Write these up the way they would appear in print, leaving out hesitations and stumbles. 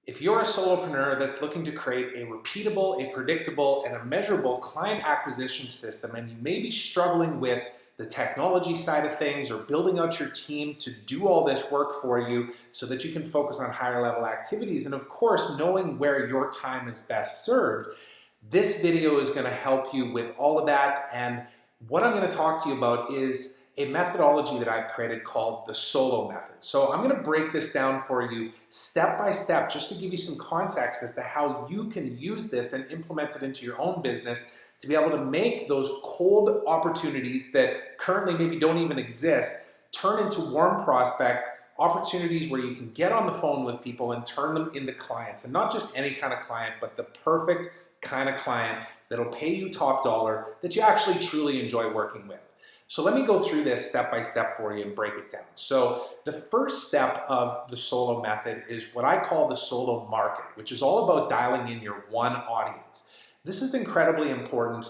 If you're a solopreneur that's looking to create a repeatable, a predictable, and a measurable client acquisition system, and you may be struggling with the technology side of things or building out your team to do all this work for you so that you can focus on higher level activities, and of course, knowing where your time is best served, this video is going to help you with all of that. And what I'm going to talk to you about is a methodology that I've created called the SOLO method. So I'm going to break this down for you step by step just to give you some context as to how you can use this and implement it into your own business to be able to make those cold opportunities that currently maybe don't even exist turn into warm prospects, opportunities where you can get on the phone with people and turn them into clients. And not just any kind of client, but the perfect kind of client that'll pay you top dollar that you actually truly enjoy working with. So let me go through this step by step for you and break it down. So the first step of the SOLO method is what I call the SOLO market, which is all about dialing in your one audience. This is incredibly important,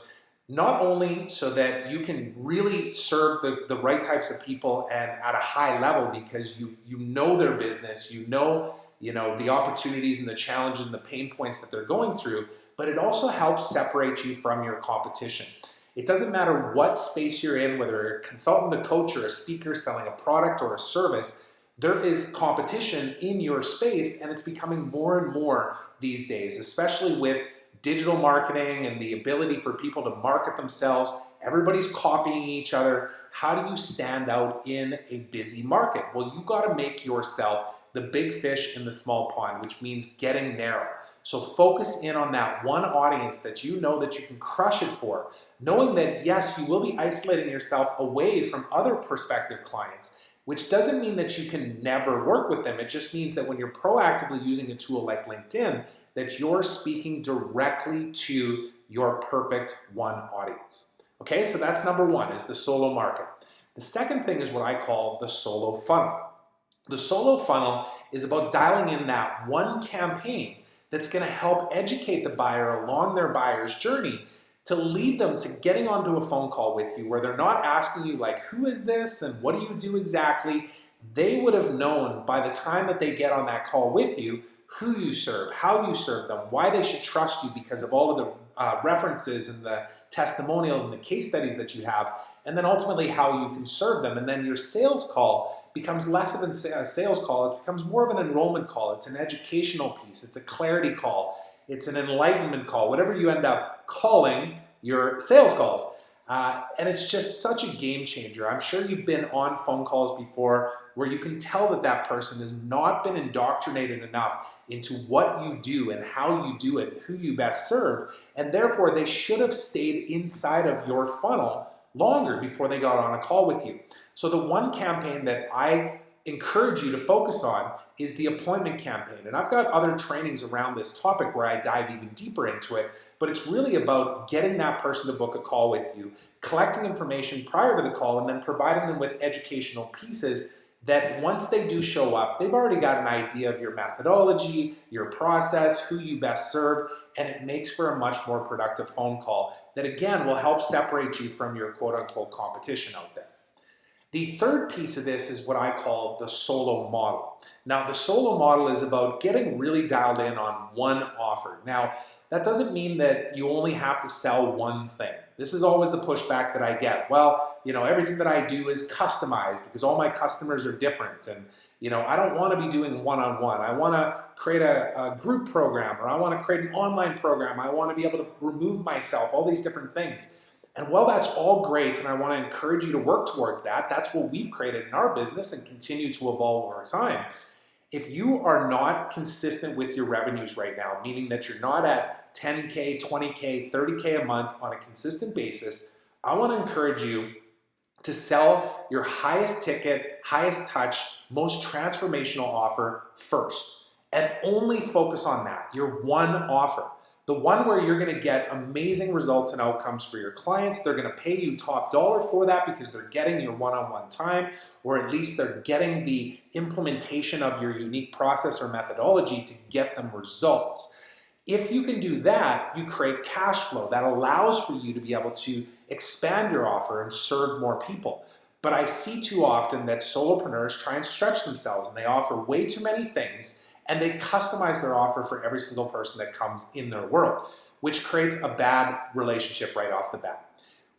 not only so that you can really serve the right types of people and at a high level because you know their business, you know the opportunities and the challenges and the pain points that they're going through, but it also helps separate you from your competition. It doesn't matter what space you're in, whether you're a consultant, a coach, or a speaker selling a product or a service, there is competition in your space, and it's becoming more and more these days, especially with digital marketing and the ability for people to market themselves. Everybody's copying each other. How do you stand out in a busy market? Well, you got to make yourself the big fish in the small pond, which means getting narrow. So focus in on that one audience that you know that you can crush it for, knowing that yes, you will be isolating yourself away from other prospective clients, which doesn't mean that you can never work with them. It just means that when you're proactively using a tool like LinkedIn, that you're speaking directly to your perfect one audience. Okay, so that's number one, is the SOLO market. The second thing is what I call the SOLO funnel. The SOLO funnel is about dialing in that one campaign that's going to help educate the buyer along their buyer's journey to lead them to getting onto a phone call with you where they're not asking you like, who is this and what do you do exactly? They would have known by the time that they get on that call with you who you serve, how you serve them, why they should trust you because of all of the references and the testimonials and the case studies that you have, and then ultimately how you can serve them. And then your sales call becomes less of a sales call, it becomes more of an enrollment call. It's an educational piece, it's a clarity call, it's an enlightenment call, whatever you end up calling your sales calls. And it's just such a game changer. I'm sure you've been on phone calls before where you can tell that that person has not been indoctrinated enough into what you do and how you do it, who you best serve, and therefore they should have stayed inside of your funnel longer before they got on a call with you. So the one campaign that I encourage you to focus on is the appointment campaign. And I've got other trainings around this topic where I dive even deeper into it, but it's really about getting that person to book a call with you, collecting information prior to the call, and then providing them with educational pieces that once they do show up, they've already got an idea of your methodology, your process, who you best serve, and it makes for a much more productive phone call that again will help separate you from your quote-unquote competition out there. The third piece of this is what I call the SOLO model. Now, the SOLO model is about getting really dialed in on one offer. Now, that doesn't mean that you only have to sell one thing. This is always the pushback that I get. Well, everything that I do is customized because all my customers are different. And, I don't want to be doing one-on-one. I want to create a group program, or I want to create an online program. I want to be able to remove myself, all these different things. And while that's all great, and I want to encourage you to work towards that, that's what we've created in our business and continue to evolve over time. If you are not consistent with your revenues right now, meaning that you're not at 10K, 20K, 30K a month on a consistent basis, I want to encourage you to sell your highest ticket, highest touch, most transformational offer first, and only focus on that, your one offer. The one where you're going to get amazing results and outcomes for your clients. They're going to pay you top dollar for that because they're getting your one-on-one time, or at least they're getting the implementation of your unique process or methodology to get them results. If you can do that, you create cash flow that allows for you to be able to expand your offer and serve more people. But I see too often that solopreneurs try and stretch themselves and they offer way too many things, and they customize their offer for every single person that comes in their world, which creates a bad relationship right off the bat.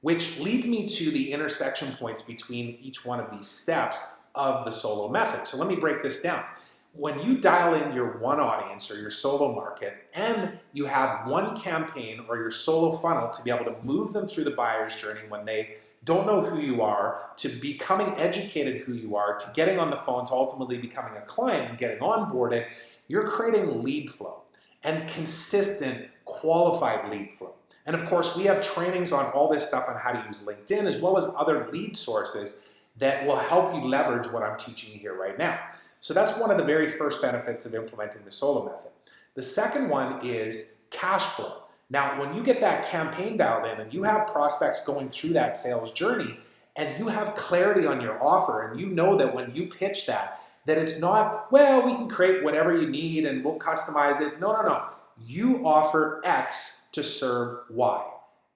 Which leads me to the intersection points between each one of these steps of the solo method. So let me break this down. When you dial in your one audience or your solo market and you have one campaign or your solo funnel to be able to move them through the buyer's journey when they don't know who you are, to becoming educated who you are, to getting on the phone, to ultimately becoming a client and getting onboarded, you're creating lead flow and consistent qualified lead flow. And of course, we have trainings on all this stuff on how to use LinkedIn as well as other lead sources that will help you leverage what I'm teaching you here right now. So that's one of the very first benefits of implementing the solo method. The second one is cash flow. Now, when you get that campaign dialed in and you have prospects going through that sales journey and you have clarity on your offer and you know that when you pitch that it's not, well, we can create whatever you need and we'll customize it. No. You offer X to serve Y.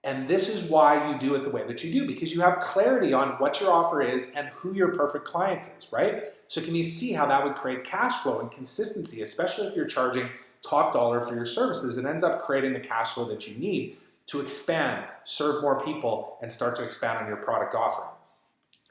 And this is why you do it the way that you do, because you have clarity on what your offer is and who your perfect client is, right? So can you see how that would create cash flow and consistency, especially if you're charging top dollar for your services? It ends up creating the cash flow that you need to expand, serve more people, and start to expand on your product offering.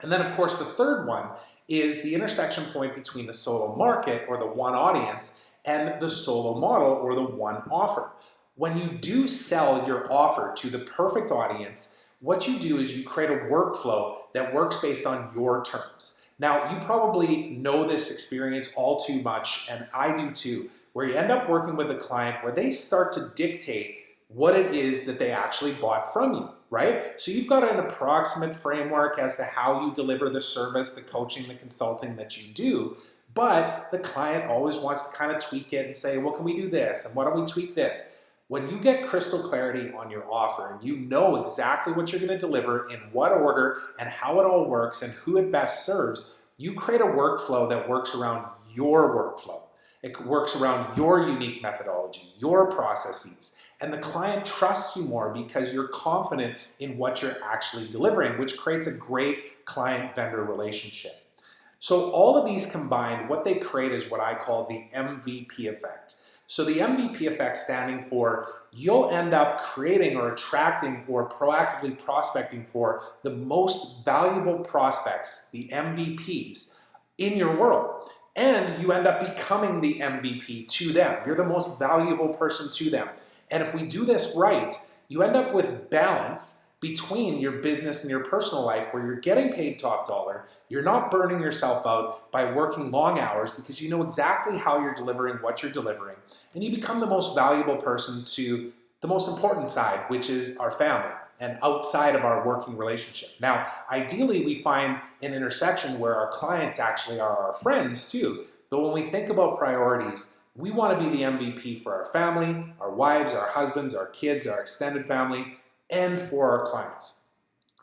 And then, of course, the third one is the intersection point between the solo market or the one audience and the solo model or the one offer. When you do sell your offer to the perfect audience, what you do is you create a workflow that works based on your terms. Now, you probably know this experience all too much, and I do too, where you end up working with a client where they start to dictate what it is that they actually bought from you, right? So you've got an approximate framework as to how you deliver the service, the coaching, the consulting that you do, but the client always wants to kind of tweak it and say, well, can we do this? And why don't we tweak this? When you get crystal clarity on your offer and you know exactly what you're going to deliver, in what order, and how it all works and who it best serves, you create a workflow that works around your workflow. It works around your unique methodology, your processes, and the client trusts you more because you're confident in what you're actually delivering, which creates a great client-vendor relationship. So all of these combined, what they create is what I call the MVP effect. So the MVP effect standing for you'll end up creating or attracting or proactively prospecting for the most valuable prospects, the MVPs, in your world. And you end up becoming the MVP to them. You're the most valuable person to them. And if we do this right, you end up with balance between your business and your personal life where you're getting paid top dollar, you're not burning yourself out by working long hours because you know exactly how you're delivering what you're delivering, and you become the most valuable person to the most important side, which is our family and outside of our working relationship. Now, ideally, we find an intersection where our clients actually are our friends too, but when we think about priorities, we want to be the MVP for our family, our wives, our husbands, our kids, our extended family, and for our clients.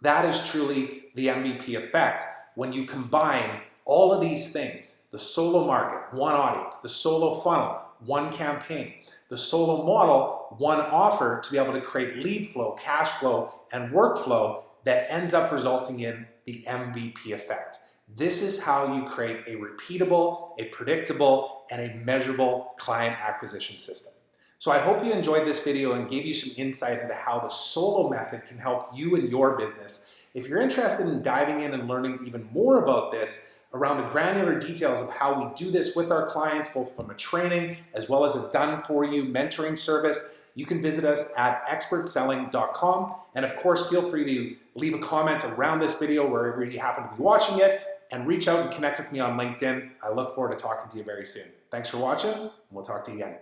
That is truly the MVP effect when you combine all of these things: the solo market, one audience; the solo funnel, one campaign; the solo model, one offer, to be able to create lead flow, cash flow, and workflow that ends up resulting in the MVP effect. This is how you create a repeatable, a predictable, and a measurable client acquisition system. So I hope you enjoyed this video and gave you some insight into how the solo method can help you and your business. If you're interested in diving in and learning even more about this, around the granular details of how we do this with our clients, both from a training as well as a done-for-you mentoring service, you can visit us at expertselling.com. And of course, feel free to leave a comment around this video wherever you happen to be watching it, and reach out and connect with me on LinkedIn. I look forward to talking to you very soon. Thanks for watching, and we'll talk to you again.